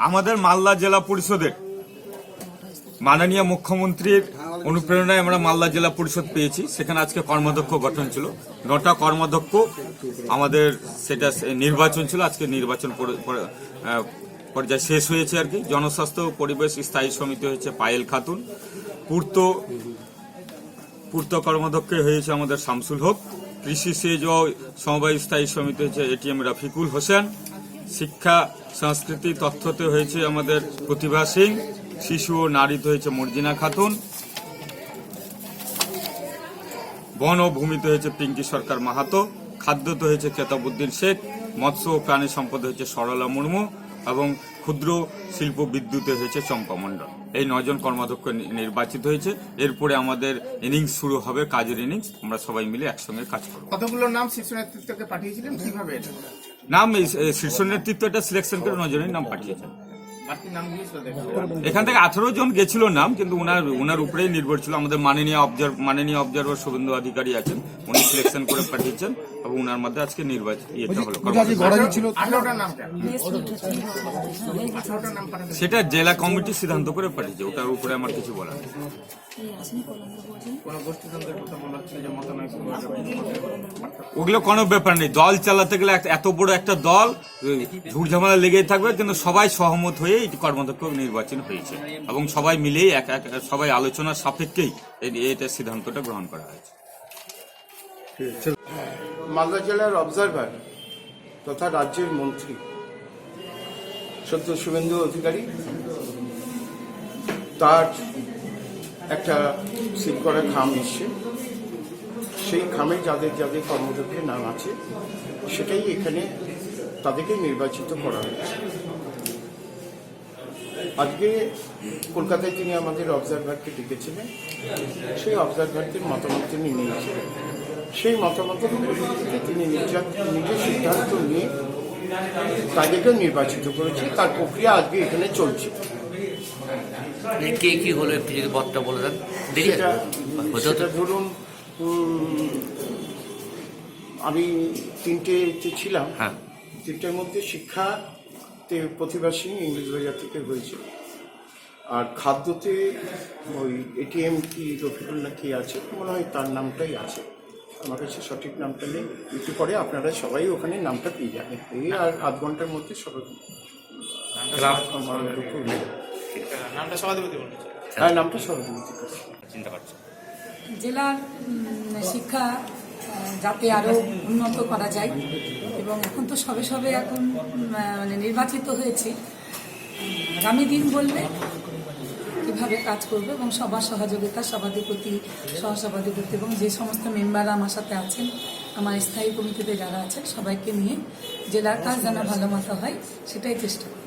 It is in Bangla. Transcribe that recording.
আমাদের মালদা জেলা পরিষদের মাননীয় মুখ্যমন্ত্রীর অনুপ্রেরণায় আমরা মালদা জেলা পরিষদ পেয়েছি। সেখানে আজকে কর্মাধ্যক্ষ গঠন ছিল, 9টা কর্মাধ্যক্ষ আমাদের সেটা নির্বাচন ছিল। আজকে নির্বাচন পর্যায়ে শেষ হয়েছে আর কি। জনস্বাস্থ্য ও পরিবেশ স্থায়ী সমিতি হয়েছে পায়েল খাতুন, পূর্ত কর্মাধ্যক্ষ হয়েছে আমাদের শামসুল হক, কৃষি সেচ ও সমবায় স্থায়ী সমিতি হয়েছে এটিএম রাফিকুল হোসেন, শিক্ষা সংস্কৃতি তথ্যতে হয়েছে আমাদের প্রতিভা সিং, শিশু ও নারীতে হয়েছে মর্জিনা খাতুন, বন ও ভূমিতে হয়েছে পিঙ্কি সরকার মাহাতো, খাদ্যতে হয়েছে কেতাবুদ্দিন শেখ, মৎস্য ও প্রাণী সম্পদ হয়েছে সরলা মুর্মু এবং ক্ষুদ্র শিল্প বিদ্যুতে হয়েছে চম্পা মণ্ডল। এই 9 জন কর্মাধ্যক্ষ নির্বাচিত হয়েছে। এরপরে আমাদের ইনিংস শুরু হবে, কাজের ইনিংস। আমরা সবাই মিলে একসঙ্গে কাজ করব। কতগুলো নাম শীর্ষ নেতৃত্বকে পাঠিয়েছিলেন, কিভাবে এটা নাম শীর্ষ নেতৃত্ব এটা সিলেকশন করে 9 জনের নাম পাঠিয়েছেন। বাকি নাম গিয়েছিল এখান থেকে 18 জন গেছিল নাম, কিন্তু ওনার উপরেই নির্ভর ছিল। আমাদের মাননীয় অবজারভার শুভেন্দু অধিকারী আছেন, উনি সিলেকশন করে পাঠিয়েছেন এবং ওনার মধ্যে আজকে নির্বাচন হলো। সেটা জেলা কমিটি সিদ্ধান্ত করে পাঠিয়েছে, ওটার উপরে আমার কিছু বলার নেই। ওগুলো কোনো ব্যাপার নেই। দল চালাতে গেলে এত বড় একটা দল ঝুটঝামেলা লেগেই থাকবে, কিন্তু সবাই সহমত হয়ে এই কর্মাধ্যক্ষ নির্বাচন হয়েছে এবং সবাই মিলেই সবাই আলোচনার সাপেক্ষেই এটা সিদ্ধান্তটা গ্রহণ করা হয়েছে। মালদা জেলার অবজারভার তথা রাজ্যের মন্ত্রী সদ্য শুভেন্দু অধিকারী, তার একটা সিল করা খাম এসছে। সেই খামে যাদের যাদের কর্মদক্ষের নাম আছে সেটাই এখানে তাদেরকে নির্বাচিত করা হয়েছে। আজকে কলকাতায় তিনি আমাদের অবজারভারকে ডেকেছিলেন, সেই অবজারভারদের মতামত তিনি নিয়েছিলেন। সেই মতামতের ভিত্তিতে তিনি নিজের সিদ্ধান্ত নিয়ে তাদেরকে নির্বাচিত করেছে। তার প্রক্রিয়া আজকে এখানে চলছে। কে কি হলো একটু যদি বক্তা বলে দেন। সেটা ধরুন, আমি 3টে ছিলাম, 3টের মধ্যে শিক্ষাতে প্রতিভা সিং ইংলিশ বাজার থেকে হয়েছে, আর খাদ্যতে ওই এটিএম কি রফিকুল্লাহ কি আছে, মনে হয় তার নামটাই আছে, আমার কাছে সঠিক নামটা নেই। একটু পরে আপনারা সবাই ওখানে নামটা পেয়ে যাবেন। এই আর আধ ঘন্টার মধ্যে সবাই নামটা সভাধিপতি চিন্তা করছে। জেলার শিক্ষা যাতে আরো উন্নত করা যায়, এবং এখন তো সবে এখন মানে নির্বাচিত হয়েছে, আগামী দিন বলবে কিভাবে কাজ করবে এবং সবার সহযোগিতা, সভাধিপতি, সহসভাধিপতি এবং যে সমস্ত মেম্বাররা আমার সাথে আছেন, আমার স্থায়ী কমিটিতে যারা আছেন, সবাইকে নিয়ে জেলার কাজ যেন ভালো মতো হয় সেটাই চেষ্টা করব।